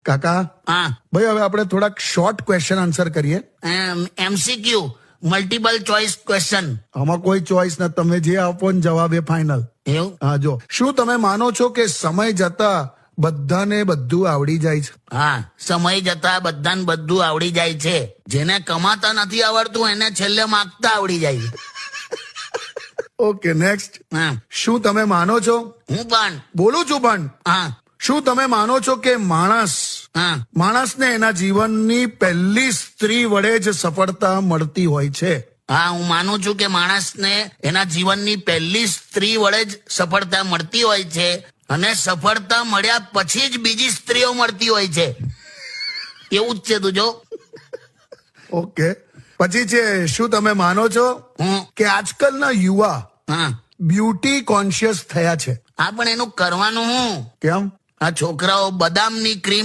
કાકા હા ભાઈ હવે આપણે થોડાક શોર્ટ ક્વેશ્ચન આન્સર કરીએ. MCQ multiple choice question. આમાં કોઈ ચોઇસ નથી, તમે જે આપો ને જવાબ એ ફાઇનલ. એવું? હા, જો શું તમે માનો છો કે સમય જતા બધાને બધું આવડી જાય છે? હા, સમય જતા બધાને બધું આવડી જાય છે. જેને કમાતા નથી આવડતું એને છેલ્લે માગતા આવડી જાય છે. Okay, next. હા, શું તમે માનો છો, હું પણ. બોલું છું પણ, હા શું તમે માનો છો કે હા માણસને એના જીવનની પહેલી સ્ત્રી વડે જ સફળતા મળતી હોય છે? હા, હું માનું છું કે માણસને એના જીવનની પહેલી સ્ત્રી વડે જ સફળતા મળતી હોય છે, અને સફળતા મળ્યા પછી જ બીજી સ્ત્રીઓ મળતી હોય છે. એવું જ છે તું જો. ઓકે, પછી છે શું તમે માનો છો હું કે આજકાલના યુવા હા બ્યુટી કોન્શિયસ થયા છે? હા, પણ એનું કરવાનું હું? કેમ? આ છોકરાઓ બદામની ક્રીમ